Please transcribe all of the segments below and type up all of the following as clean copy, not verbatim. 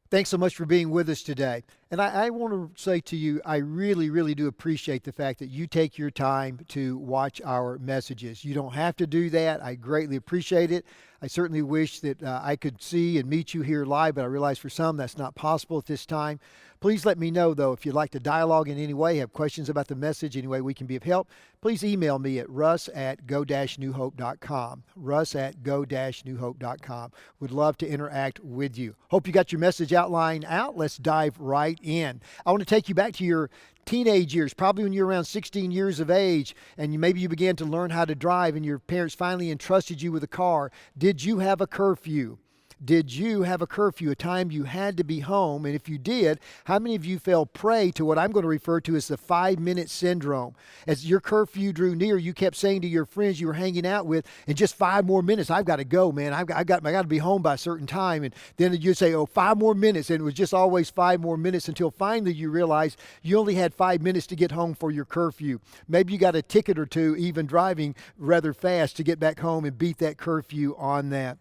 Thanks so much for being with us today. And I want to say to you, I really, really do appreciate the fact that you take your time to watch our messages. You don't have to do that. I greatly appreciate it. I certainly wish that I could see and meet you here live, but I realize for some that's not possible at this time. Please let me know, though, if you'd like to dialogue in any way, have questions about the message, any way we can be of help, please email me at russ@go-newhope.com, russ@go-newhope.com. Would love to interact with you. Hope you got your message outline out. Let's dive right in. I want to take you back to your teenage years, probably when you're around 16 years of age, and maybe you began to learn how to drive and your parents finally entrusted you with a car. Did you have a curfew? Did you have a curfew, a time you had to be home? And if you did, how many of you fell prey to what I'm going to refer to as the 5-minute syndrome? As your curfew drew near, you kept saying to your friends you were hanging out with, in just 5 more minutes, I've got to go, man. I got to be home by a certain time. And then you'd say, 5 more minutes. And it was just always 5 more minutes until finally you realized you only had 5 minutes to get home for your curfew. Maybe you got a ticket or two, even driving rather fast to get back home and beat that curfew on that.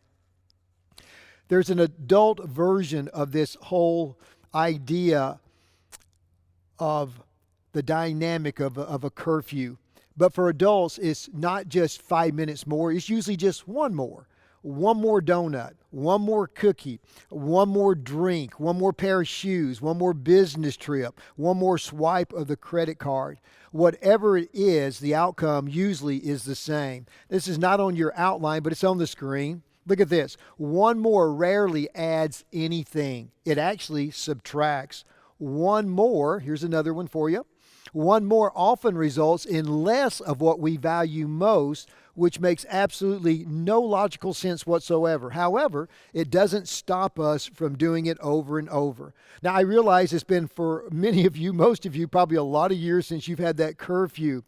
There's an adult version of this whole idea of the dynamic of a curfew. But for adults, it's not just 5 minutes more. It's usually just one more donut, one more cookie, one more drink, one more pair of shoes, one more business trip, one more swipe of the credit card. Whatever it is, the outcome usually is the same. This is not on your outline, but it's on the screen. Look at this. One more rarely adds anything. It actually subtracts. One more, here's another one for you. One more often results in less of what we value most, which makes absolutely no logical sense whatsoever. However, it doesn't stop us from doing it over and over. Now, I realize it's been for many of you, most of you, probably a lot of years since you've had that curfew.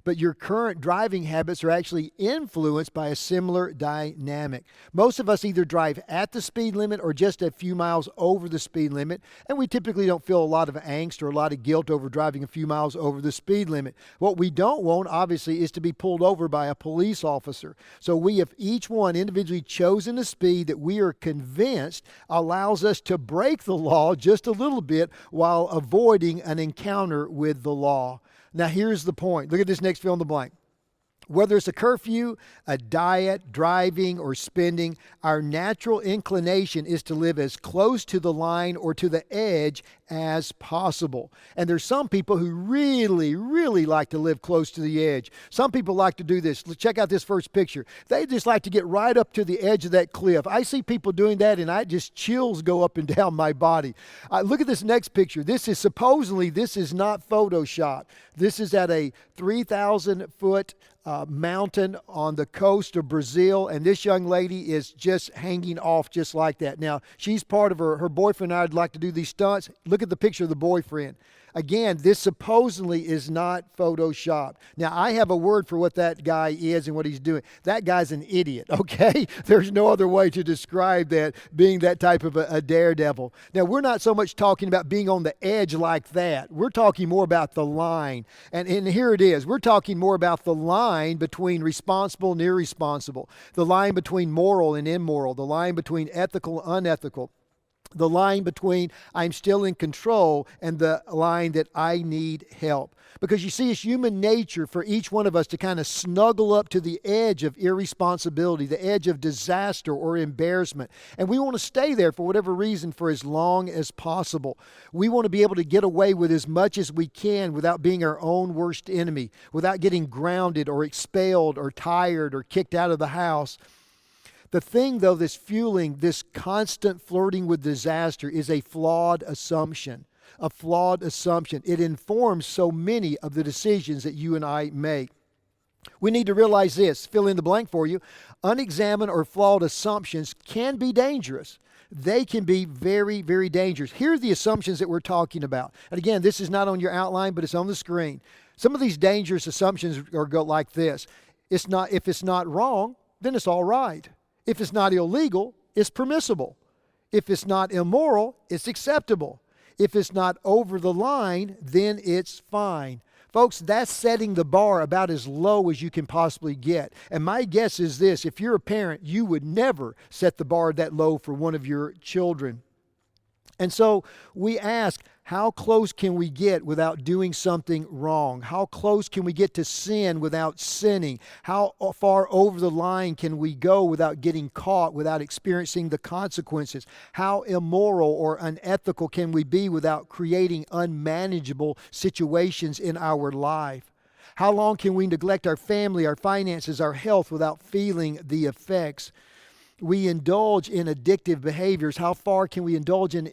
But your current driving habits are actually influenced by a similar dynamic. Most of us either drive at the speed limit or just a few miles over the speed limit, and we typically don't feel a lot of angst or a lot of guilt over driving a few miles over the speed limit. What we don't want, obviously, is to be pulled over by a police officer. So we have each one individually chosen a speed that we are convinced allows us to break the law just a little bit while avoiding an encounter with the law. Now, here's the point. Look at this next fill in the blank. Whether it's a curfew, a diet, driving, or spending, our natural inclination is to live as close to the line or to the edge as possible. And there's some people who really, really like to live close to the edge. Some people like to do this. Check out this first picture. They just like to get right up to the edge of that cliff. I see people doing that and just chills go up and down my body. Look at this next picture. This is not Photoshopped. This is at a 3,000-foot mountain on the coast of Brazil, and this young lady is just hanging off just like that. Now, she's part of her boyfriend and I'd like to do these stunts. Look at the picture of the boyfriend. Again, this supposedly is not Photoshopped. Now, I have a word for what that guy is and what he's doing. That guy's an idiot, okay? There's no other way to describe that, being that type of a daredevil. Now, we're not so much talking about being on the edge like that. We're talking more about the line. And here it is. We're talking more about the line between responsible and irresponsible, the line between moral and immoral, the line between ethical and unethical, the line between I'm still in control and the line that I need help. Because you see, it's human nature for each one of us to kind of snuggle up to the edge of irresponsibility, the edge of disaster or embarrassment. And we want to stay there for whatever reason for as long as possible. We want to be able to get away with as much as we can without being our own worst enemy, without getting grounded or expelled or tired or kicked out of the house. The thing, though, that's fueling this constant flirting with disaster is a flawed assumption. A flawed assumption. It informs so many of the decisions that you and I make. We need to realize this, fill in the blank for you. Unexamined or flawed assumptions can be dangerous. They can be very, very dangerous. Here are the assumptions that we're talking about. And again, this is not on your outline, but it's on the screen. Some of these dangerous assumptions go like this. If it's not wrong, then it's all right. If it's not illegal, it's permissible. If it's not immoral, it's acceptable. If it's not over the line, then it's fine. Folks, that's setting the bar about as low as you can possibly get. And my guess is this: if you're a parent, you would never set the bar that low for one of your children. And so we ask, how close can we get without doing something wrong? How close can we get to sin without sinning? How far over the line can we go without getting caught, without experiencing the consequences? How immoral or unethical can we be without creating unmanageable situations in our life? How long can we neglect our family, our finances, our health without feeling the effects? We indulge in addictive behaviors. How far can we indulge in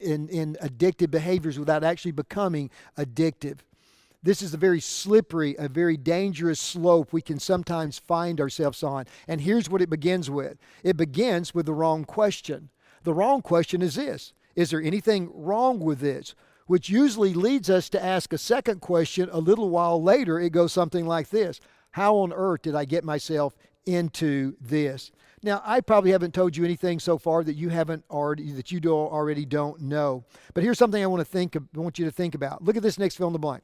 addictive behaviors without actually becoming addictive? This is a very slippery, a very dangerous slope we can sometimes find ourselves on. And here's what it begins with. It begins with the wrong question. The wrong question is this: is there anything wrong with this? Which usually leads us to ask a second question a little while later. It goes something like this: how on earth did I get myself into this? Now, I probably haven't told you anything so far that you already don't know. But here's something I want you to think about. Look at this next fill in the blank.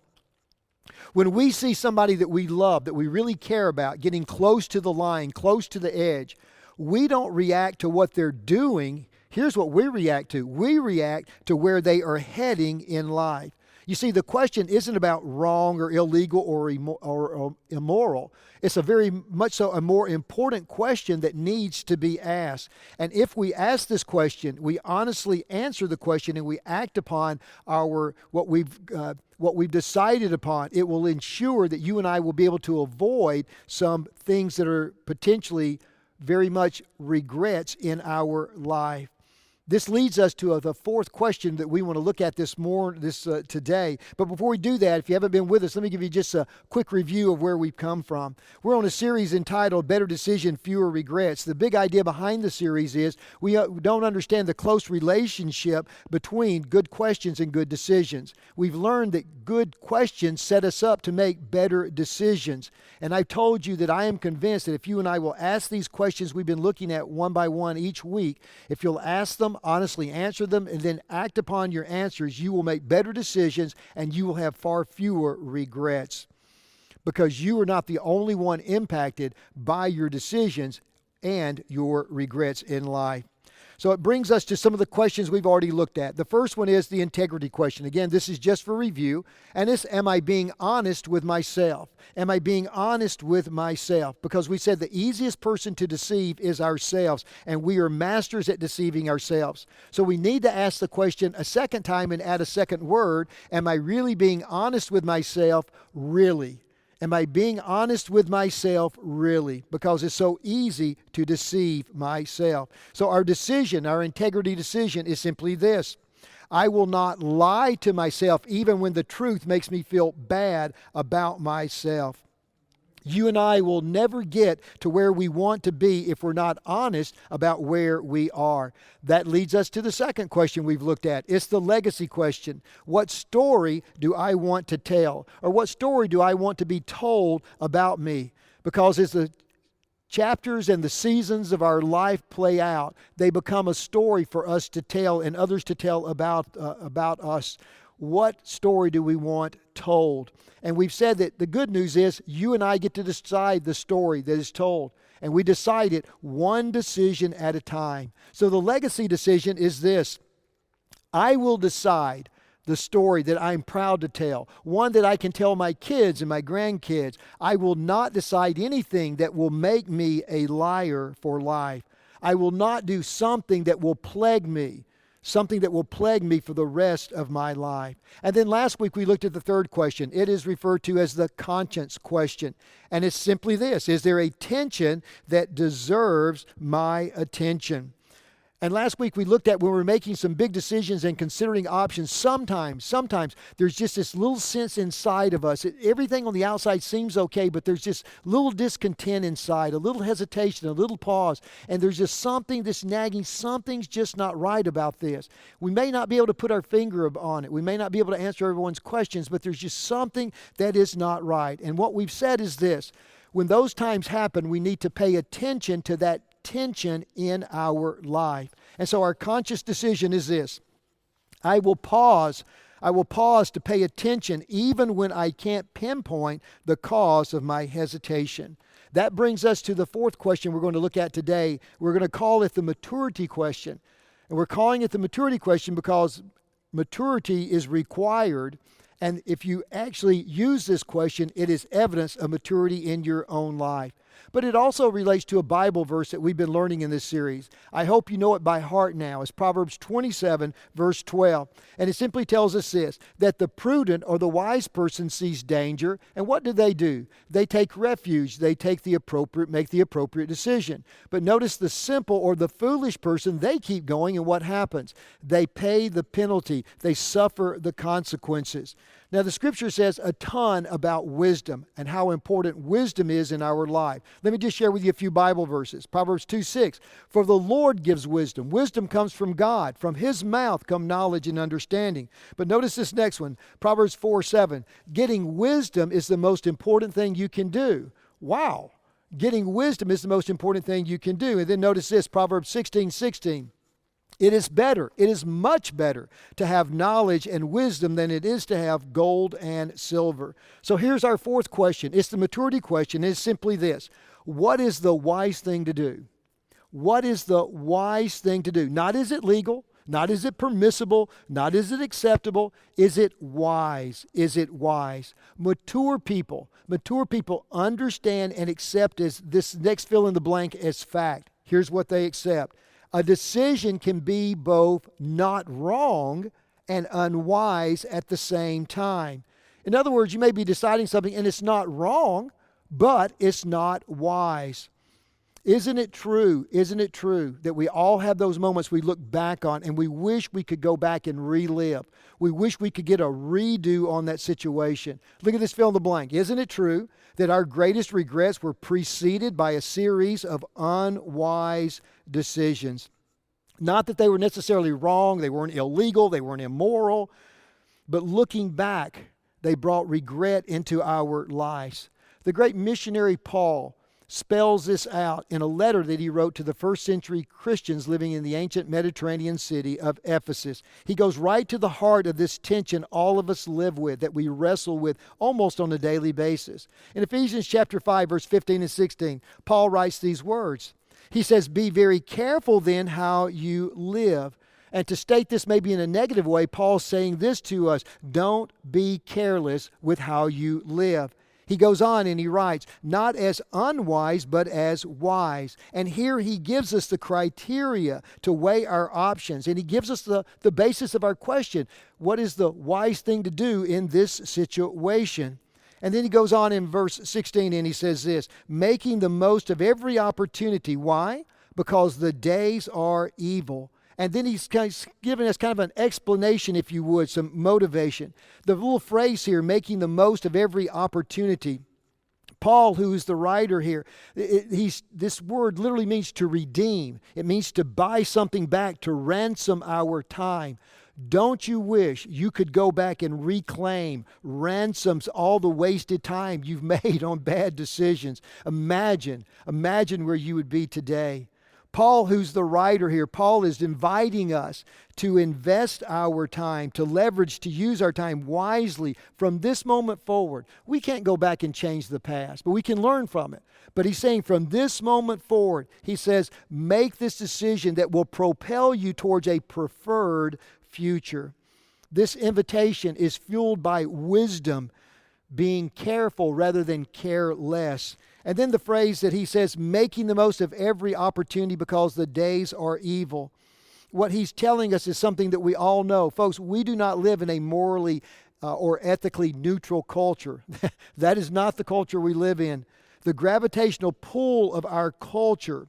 When we see somebody that we love, that we really care about, getting close to the line, close to the edge, we don't react to what they're doing. Here's what we react to. We react to where they are heading in life. You see, the question isn't about wrong or illegal or immoral. It's a very much so a more important question that needs to be asked. And if we ask this question, we honestly answer the question, and we act upon what we've decided upon, it will ensure that you and I will be able to avoid some things that are potentially very much regrets in our life. This leads us to the fourth question that we want to look at today. But before we do that, if you haven't been with us, let me give you just a quick review of where we've come from. We're on a series entitled Better Decision, Fewer Regrets. The big idea behind the series is we don't understand the close relationship between good questions and good decisions. We've learned that good questions set us up to make better decisions. And I've told you that I am convinced that if you and I will ask these questions we've been looking at one by one each week, if you'll ask them, honestly answer them, and then act upon your answers, you will make better decisions and you will have far fewer regrets, because you are not the only one impacted by your decisions and your regrets in life. So it brings us to some of the questions we've already looked at. The first one is the integrity question. Again, this is just for review. And it's, am I being honest with myself? Am I being honest with myself? Because we said the easiest person to deceive is ourselves, and we are masters at deceiving ourselves. So we need to ask the question a second time and add a second word. Am I really being honest with myself? Really? Am I being honest with myself really? Because it's so easy to deceive myself. So our integrity decision is simply this: I will not lie to myself even when the truth makes me feel bad about myself. You and I will never get to where we want to be if we're not honest about where we are. That leads us to the second question we've looked at. It's the legacy question. What story do I want to tell? Or what story do I want to be told about me? Because as the chapters and the seasons of our life play out, they become a story for us to tell and others to tell about us. What story do we want told? And we've said that the good news is you and I get to decide the story that is told. And we decide it one decision at a time. So the legacy decision is this: I will decide the story that I'm proud to tell, one that I can tell my kids and my grandkids. I will not decide anything that will make me a liar for life. I will not do something that will plague me. Something that will plague me for the rest of my life. And then last week we looked at the third question. It is referred to as the conscience question. And it's simply this: is there a tension that deserves my attention? And last week we looked at when we're making some big decisions and considering options, sometimes there's just this little sense inside of us. Everything on the outside seems okay, but there's just little discontent inside, a little hesitation, a little pause. And there's just something, this nagging, something's just not right about this. We may not be able to put our finger on it. We may not be able to answer everyone's questions, but there's just something that is not right. And what we've said is this: when those times happen, we need to pay attention to that tension in our life. And so our conscious decision is this: I will pause to pay attention even when I can't pinpoint the cause of my hesitation. That brings us to the fourth question we're going to look at today. We're going to call it the maturity question. And we're calling it the maturity question because maturity is required. And if you actually use this question, it is evidence of maturity in your own life. But it also relates to a Bible verse that we've been learning in this series. I hope you know it by heart now. It's Proverbs 27, verse 12. And it simply tells us this: that the prudent or the wise person sees danger, and what do? They take refuge. They make the appropriate decision. But notice the simple or the foolish person, they keep going, and what happens? They pay the penalty. They suffer the consequences. Now, the scripture says a ton about wisdom and how important wisdom is in our life. Let me just share with you a few Bible verses. Proverbs 2:6, for the Lord gives wisdom. Wisdom comes from God. From His mouth come knowledge and understanding. But notice this next one, Proverbs 4:7, getting wisdom is the most important thing you can do. Wow. Getting wisdom is the most important thing you can do. And then notice this, Proverbs 16:16. It is much better to have knowledge and wisdom than it is to have gold and silver. So here's our fourth question. It's the maturity question. It's simply this: what is the wise thing to do? What is the wise thing to do? Not is it legal, not is it permissible, not is it acceptable. Is it wise? Is it wise? Mature people understand and accept this next fill in the blank as fact. Here's what they accept. A decision can be both not wrong and unwise at the same time. In other words, you may be deciding something and it's not wrong, but it's not wise. Isn't it true? Isn't it true that we all have those moments we look back on and we wish we could go back and relive? We wish we could get a redo on that situation. Look at this fill in the blank. Isn't it true that our greatest regrets were preceded by a series of unwise decisions? Not that they were necessarily wrong, they weren't illegal, they weren't immoral, but looking back, they brought regret into our lives. The great missionary Paul spells this out in a letter that he wrote to the first century Christians living in the ancient Mediterranean city of Ephesus. He goes right to the heart of this tension all of us live with, that we wrestle with almost on a daily basis. In Ephesians chapter 5, verse 15 and 16, Paul writes these words. He says, be very careful then how you live. And to state this maybe in a negative way, Paul's saying this to us: don't be careless with how you live. He goes on and he writes, not as unwise, but as wise. And here he gives us the criteria to weigh our options. And he gives us the basis of our question. What is the wise thing to do in this situation? And then he goes on in verse 16 and he says this: making the most of every opportunity. Why? Because the days are evil. And then he's given us kind of an explanation, if you would, some motivation. The little phrase here, making the most of every opportunity. Paul, who is the writer here, this word literally means to redeem. It means to buy something back, to ransom our time. Don't you wish you could go back and reclaim, ransoms all the wasted time you've made on bad decisions? Imagine where you would be today. Paul, who's the writer here, Paul is inviting us to invest our time, to leverage, to use our time wisely from this moment forward. We can't go back and change the past, but we can learn from it. But he's saying from this moment forward, he says, make this decision that will propel you towards a preferred future. This invitation is fueled by wisdom, being careful rather than careless. And then the phrase that he says, making the most of every opportunity because the days are evil. What he's telling us is something that we all know. Folks, we do not live in a morally or ethically neutral culture. That is not the culture we live in. The gravitational pull of our culture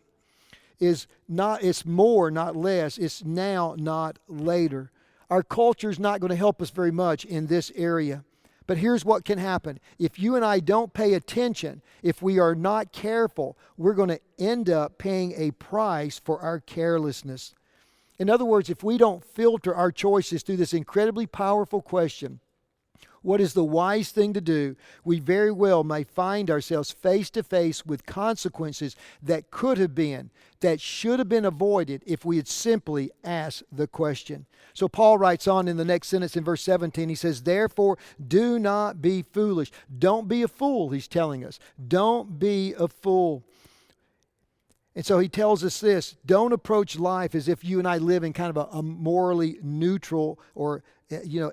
is not, it's more, not less. It's now, not later. Our culture is not going to help us very much in this area. But here's what can happen. If you and I don't pay attention, if we are not careful, we're going to end up paying a price for our carelessness. In other words, if we don't filter our choices through this incredibly powerful question, what is the wise thing to do, we very well may find ourselves face to face with consequences that could have been, that should have been avoided if we had simply asked the question. So Paul writes on in the next sentence in verse 17, he says, therefore, do not be foolish. Don't be a fool, he's telling us. Don't be a fool. And so he tells us this, don't approach life as if you and I live in kind of a morally neutral or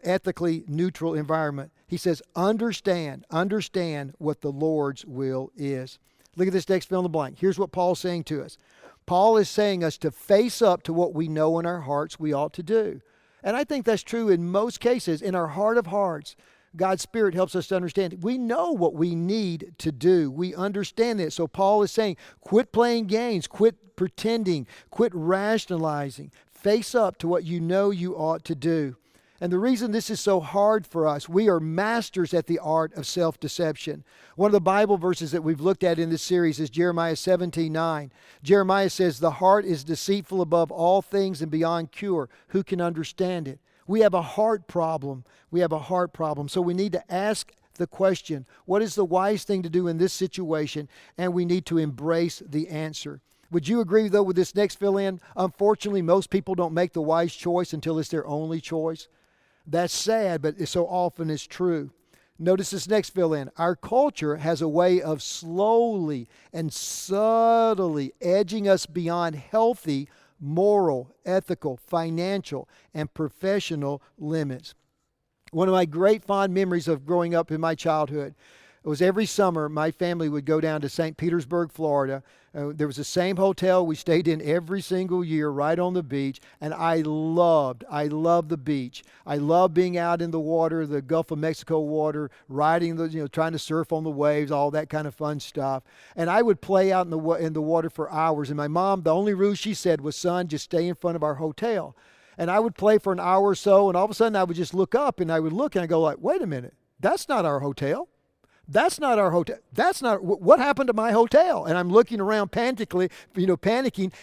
ethically neutral environment. He says, understand what the Lord's will is. Look at this next fill in the blank. Here's what Paul's saying to us. Paul is saying us to face up to what we know in our hearts we ought to do. And I think that's true in most cases. In our heart of hearts, God's Spirit helps us to understand. We know what we need to do. We understand it. So Paul is saying, quit playing games, quit pretending, quit rationalizing. Face up to what you know you ought to do. And the reason this is so hard for us, we are masters at the art of self-deception. One of the Bible verses that we've looked at in this series is Jeremiah 17:9. Jeremiah says, the heart is deceitful above all things and beyond cure. Who can understand it? We have a heart problem. We have a heart problem. So we need to ask the question, what is the wise thing to do in this situation? And we need to embrace the answer. Would you agree, though, with this next fill-in? Unfortunately, most people don't make the wise choice until it's their only choice. That's sad, but it so often is true. Notice this next fill-in. Our culture has a way of slowly and subtly edging us beyond healthy, moral, ethical, financial, and professional limits. One of my great fond memories of growing up in my childhood was every summer my family would go down to St. Petersburg, Florida. There was the same hotel we stayed in every single year right on the beach, and I loved the beach. I loved being out in the water, the Gulf of Mexico water, riding trying to surf on the waves, all that kind of fun stuff. And I would play out in the water for hours. And my mom, the only rule she said was, son, just stay in front of our hotel. And I would play for an hour or so, and all of a sudden I would just look up, and I would look, and I go like, wait a minute, that's not our hotel. That's not our hotel. That's not, what happened to my hotel? And I'm looking around panicking,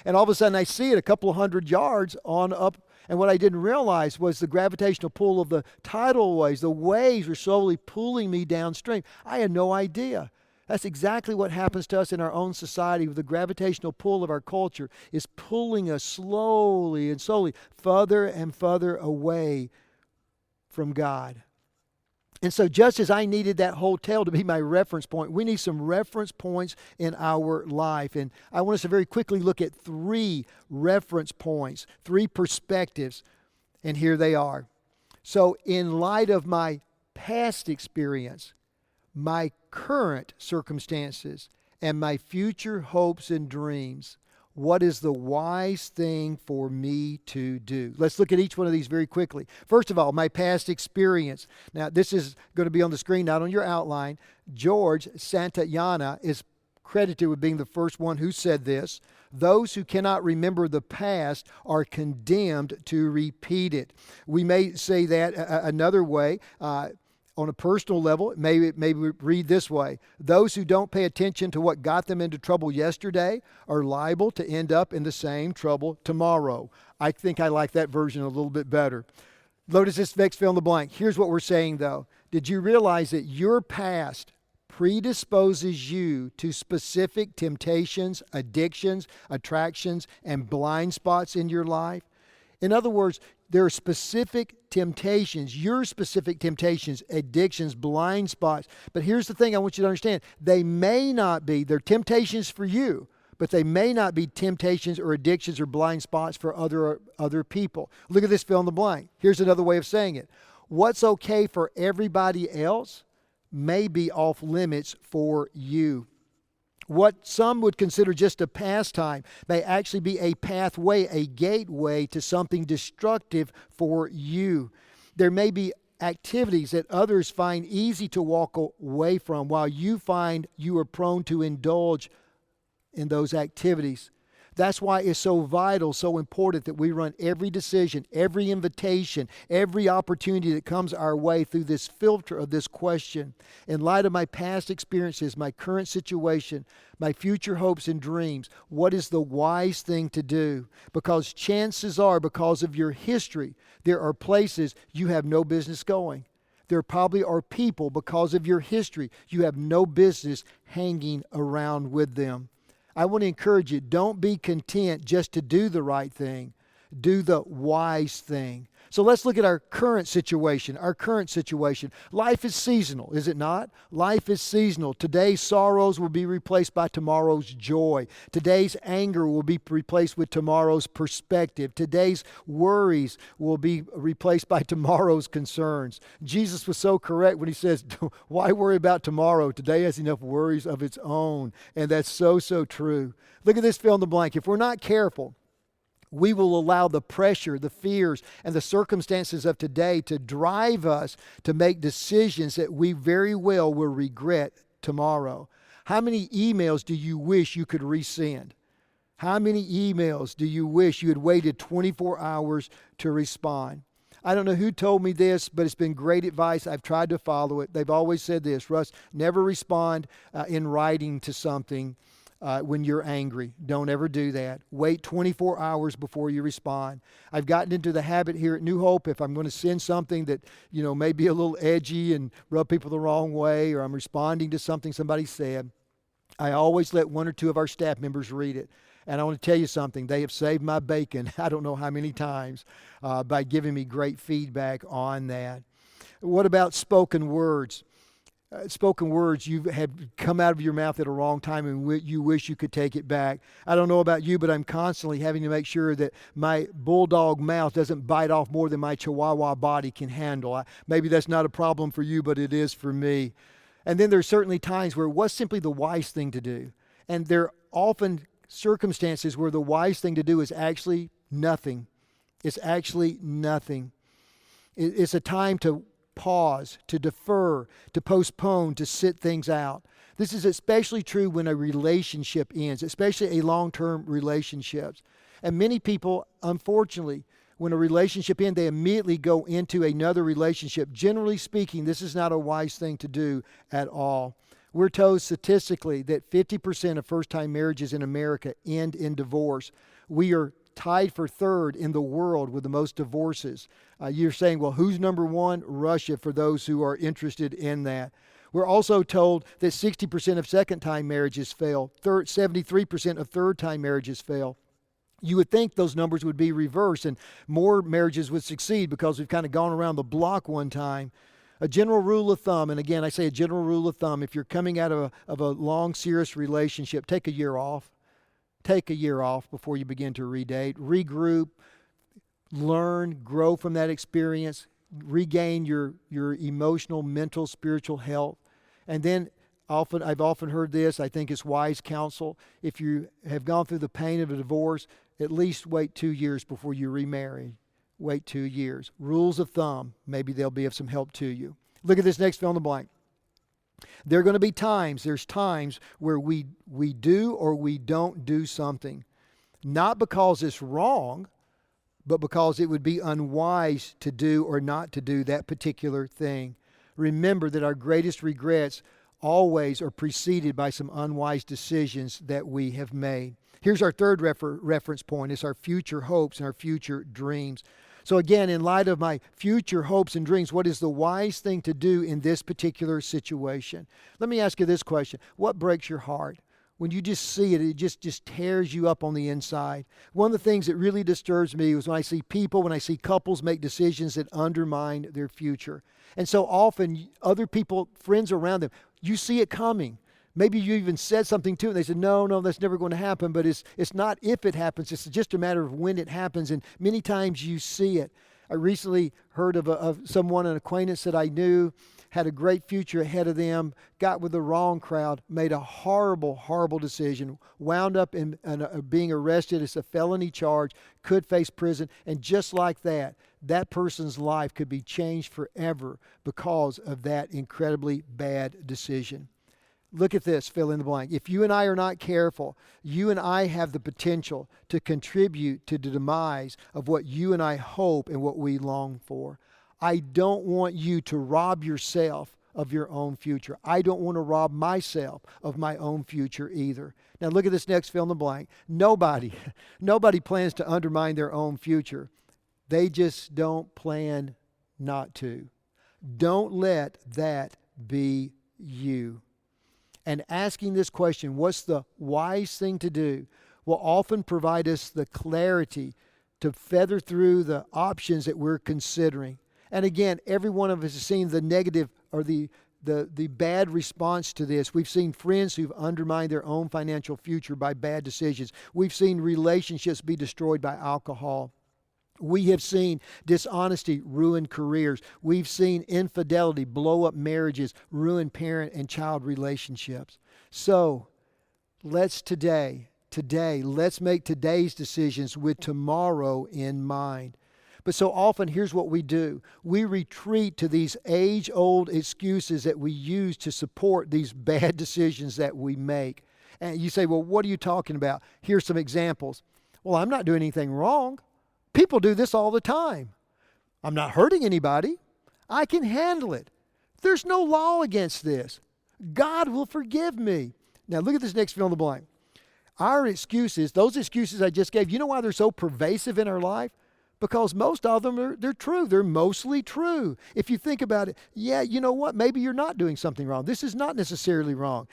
and all of a sudden I see it a couple of 100 yards on up. And what I didn't realize was the gravitational pull of the tidal waves. The waves were slowly pulling me downstream. I had no idea. That's exactly what happens to us in our own society. With the gravitational pull of our culture is pulling us slowly and slowly further and further away from God. And so just as I needed that hotel to be my reference point, we need some reference points in our life. And I want us to very quickly look at 3 reference points, 3 perspectives. And here they are. So in light of my past experience, my current circumstances, and my future hopes and dreams, what is the wise thing for me to do? Let's look at each one of these very quickly. First of all, my past experience. Now, this is going to be on the screen, not on your outline. George Santayana is credited with being the first one who said this. Those who cannot remember the past are condemned to repeat it. We may say that another way. On a personal level, maybe read this way. Those who don't pay attention to what got them into trouble yesterday are liable to end up in the same trouble tomorrow. I think I like that version a little bit better. Notice this next fill in the blank. Here's what we're saying, though. Did you realize that your past predisposes you to specific temptations, addictions, attractions, and blind spots in your life? In other words, there are specific temptations, your specific temptations, addictions, blind spots. But here's the thing I want you to understand. They're temptations for you, but they may not be temptations or addictions or blind spots for other people. Look at this fill in the blank. Here's another way of saying it. What's okay for everybody else may be off limits for you. What some would consider just a pastime may actually be a pathway, a gateway to something destructive for you. There may be activities that others find easy to walk away from, while you find you are prone to indulge in those activities. That's why it's so vital, so important that we run every decision, every invitation, every opportunity that comes our way through this filter of this question. In light of my past experiences, my current situation, my future hopes and dreams, what is the wise thing to do? Because chances are, because of your history, there are places you have no business going. There probably are people, because of your history, you have no business hanging around with them. I want to encourage you, don't be content just to do the right thing. Do the wise thing. So let's look at our current situation. Life is seasonal, is it not? Life is seasonal. Today's sorrows will be replaced by tomorrow's joy. Today's anger will be replaced with tomorrow's perspective. Today's worries will be replaced by tomorrow's concerns. Jesus was so correct when he says, why worry about tomorrow? Today has enough worries of its own. And that's so, so true. Look at this fill in the blank. If we're not careful, we will allow the pressure, the fears, and the circumstances of today to drive us to make decisions that we very well will regret tomorrow. How many emails do you wish you could resend? How many emails do you wish you had waited 24 hours to respond? I don't know who told me this, but it's been great advice. I've tried to follow it. They've always said this, Russ, never respond in writing to something when you're angry. Don't ever do that. Wait 24 hours before you respond. I've gotten into the habit here at New Hope, if I'm going to send something that, may be a little edgy and rub people the wrong way, or I'm responding to something somebody said, I always let one or two of our staff members read it. And I want to tell you something. They have saved my bacon, I don't know how many times, by giving me great feedback on that. What about spoken words? Spoken words you have come out of your mouth at a wrong time and you wish you could take it back. I don't know about you, but I'm constantly having to make sure that my bulldog mouth doesn't bite off more than my chihuahua body can handle. Maybe that's not a problem for you, but it is for me. And then there's certainly times where it was simply the wise thing to do. And there are often circumstances where the wise thing to do is actually nothing. It's actually nothing. It's a time to pause, to defer, to postpone, to sit things out. This is especially true when a relationship ends, especially a long-term relationship. And many people, unfortunately, when a relationship ends, they immediately go into another relationship. Generally speaking, this is not a wise thing to do at all. We're told statistically that 50% of first-time marriages in America end in divorce. We are tied for third in the world with the most divorces. You're saying, well, who's number one? Russia, for those who are interested in that. We're also told that 60% of second-time marriages fail. 73% of third-time marriages fail. You would think those numbers would be reversed and more marriages would succeed because we've kind of gone around the block one time. A general rule of thumb, and again, I say a general rule of thumb, if you're coming out of a long, serious relationship, take a year off. Take a year off before you begin to redate. Regroup, learn, grow from that experience, regain your emotional, mental, spiritual health. And then I've often heard this, I think it's wise counsel. If you have gone through the pain of a divorce, at least wait 2 years before you remarry. Wait 2 years. Rules of thumb, maybe they'll be of some help to you. Look at this next fill in the blank. There are going to be there's times where we do or we don't do something. Not because it's wrong, but because it would be unwise to do or not to do that particular thing. Remember that our greatest regrets always are preceded by some unwise decisions that we have made. Here's our third reference point. It's our future hopes and our future dreams. So again, in light of my future hopes and dreams, what is the wise thing to do in this particular situation? Let me ask you this question. What breaks your heart? When you just see it, it just tears you up on the inside. One of the things that really disturbs me is when I see people, when I see couples make decisions that undermine their future. And so often, other people, friends around them, you see it coming. Maybe you even said something to them. They said, no, that's never going to happen. But it's not if it happens. It's just a matter of when it happens. And many times you see it. I recently heard of someone, an acquaintance that I knew, had a great future ahead of them, got with the wrong crowd, made a horrible, horrible decision, wound up in being arrested as a felony charge, could face prison. And just like that, that person's life could be changed forever because of that incredibly bad decision. Look at this, fill in the blank. If you and I are not careful, you and I have the potential to contribute to the demise of what you and I hope and what we long for. I don't want you to rob yourself of your own future. I don't want to rob myself of my own future either. Now look at this next fill in the blank. Nobody plans to undermine their own future. They just don't plan not to. Don't let that be you. And asking this question, what's the wise thing to do, will often provide us the clarity to feather through the options that we're considering. And again, every one of us has seen the negative or the bad response to this. We've seen friends who've undermined their own financial future by bad decisions. We've seen relationships be destroyed by alcohol. We have seen dishonesty ruin careers. We've seen infidelity blow up marriages, ruin parent and child relationships. So let's let's make today's decisions with tomorrow in mind. But so often, here's what we do. We retreat to these age-old excuses that we use to support these bad decisions that we make. And you say, well, what are you talking about? Here's some examples. Well, I'm not doing anything wrong. People do this all the time. I'm not hurting anybody. I can handle it. There's no law against this. God will forgive me. Now look at this next fill in the blank. Our excuses, those excuses I just gave, you know why they're so pervasive in our life? Because most of them they're true. They're mostly true. If you think about it, yeah, you know what? Maybe you're not doing something wrong. This is not necessarily wrong.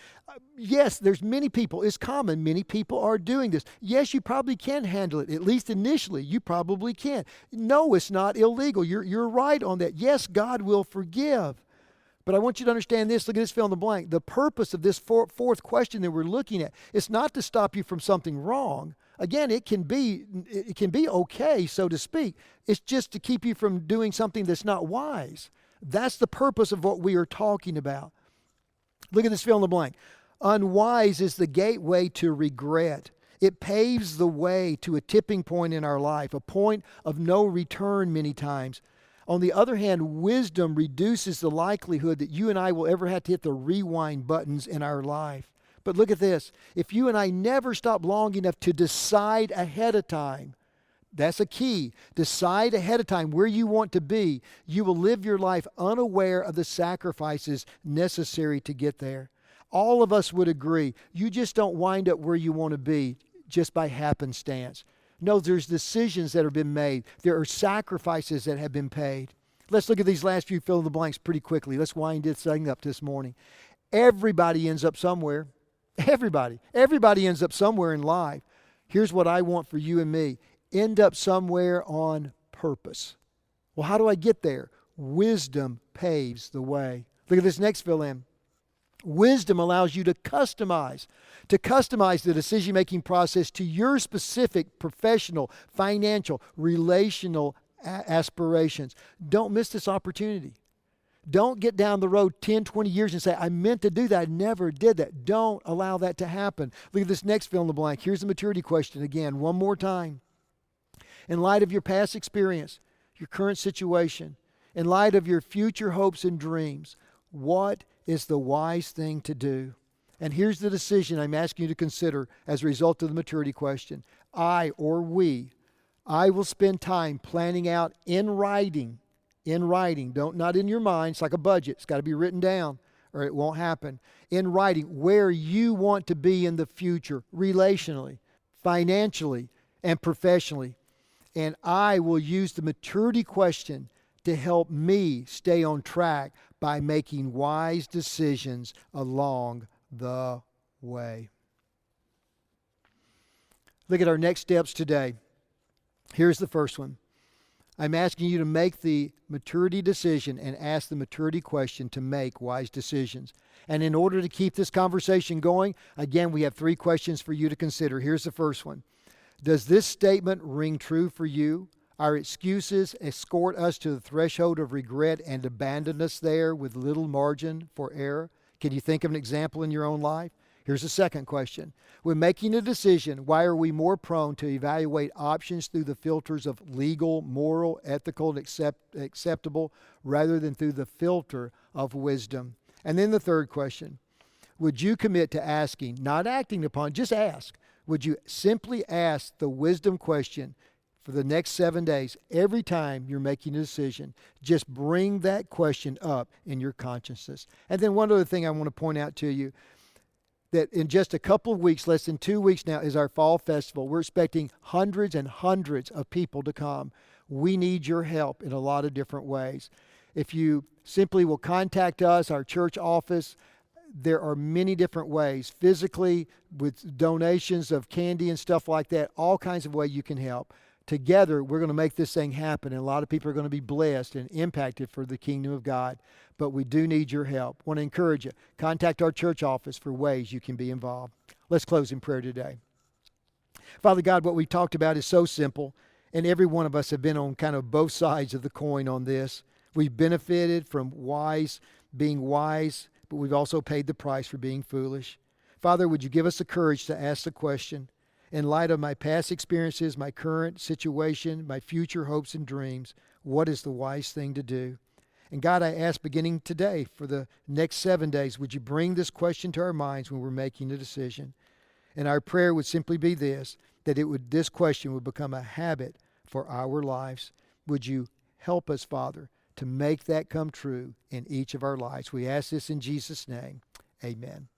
Yes, there's many people. It's common. Many people are doing this. Yes, you probably can handle it. At least initially, you probably can. No, it's not illegal. You're right on that. Yes, God will forgive. But I want you to understand this. Look at this fill in the blank. The purpose of this fourth question that we're looking at is not to stop you from something wrong. Again, it can be okay, so to speak. It's just to keep you from doing something that's not wise. That's the purpose of what we are talking about. Look at this fill in the blank. Unwise is the gateway to regret. It paves the way to a tipping point in our life, a point of no return many times. On the other hand, wisdom reduces the likelihood that you and I will ever have to hit the rewind buttons in our life. But look at this. If you and I never stop long enough to decide ahead of time, that's a key. Decide ahead of time where you want to be. You will live your life unaware of the sacrifices necessary to get there. All of us would agree. You just don't wind up where you want to be just by happenstance. No, there's decisions that have been made. There are sacrifices that have been paid. Let's look at these last few fill in the blanks pretty quickly. Let's wind this thing up this morning. Everybody ends up somewhere. Everybody ends up somewhere in life. Here's what I want for you and me. End up somewhere on purpose. Well, how do I get there? Wisdom paves the way. Look at this next fill in. Wisdom allows you to customize the decision-making process to your specific professional, financial, relational aspirations. Don't miss this opportunity. Don't get down the road 10, 20 years and say, I meant to do that. I never did that. Don't allow that to happen. Look at this next fill in the blank. Here's the maturity question again, one more time. In light of your past experience, your current situation, in light of your future hopes and dreams, what is the wise thing to do? And here's the decision I'm asking you to consider as a result of the maturity question. I will spend time planning out in writing, not in your mind. It's like a budget. It's got to be written down or it won't happen. In writing, where you want to be in the future, relationally, financially, and professionally. And I will use the maturity question to help me stay on track by making wise decisions along the way. Look at our next steps today. Here's the first one. I'm asking you to make the maturity decision and ask the maturity question to make wise decisions. And in order to keep this conversation going, again, we have 3 questions for you to consider. Here's the first one. Does this statement ring true for you? Our excuses escort us to the threshold of regret and abandon us there with little margin for error. Can you think of an example in your own life? Here's the second question. When making a decision, why are we more prone to evaluate options through the filters of legal, moral, ethical, and acceptable rather than through the filter of wisdom? And then the third question. would you commit to asking, not acting upon, just ask. Would you simply ask the wisdom question for the next 7 days? Every time you're making a decision, just bring that question up in your consciousness. And then one other thing I want to point out to you, that in just a couple of weeks, less than 2 weeks now, is our fall festival. We're expecting hundreds and hundreds of people to come. We need your help in a lot of different ways. If you simply will contact us, our church office, there are many different ways, physically, with donations of candy and stuff like that, all kinds of ways you can help. Together, we're going to make this thing happen, and a lot of people are going to be blessed and impacted for the kingdom of God. But we do need your help. I want to encourage you. Contact our church office for ways you can be involved. Let's close in prayer today. Father God, what we talked about is so simple, and every one of us have been on kind of both sides of the coin on this. We've benefited from being wise, but we've also paid the price for being foolish. Father, would you give us the courage to ask the question, in light of my past experiences, my current situation, my future hopes and dreams, what is the wise thing to do? And God, I ask beginning today for the next 7 days, would you bring this question to our minds when we're making a decision? And our prayer would simply be this, that this question would become a habit for our lives. Would you help us, Father, to make that come true in each of our lives? We ask this in Jesus' name. Amen.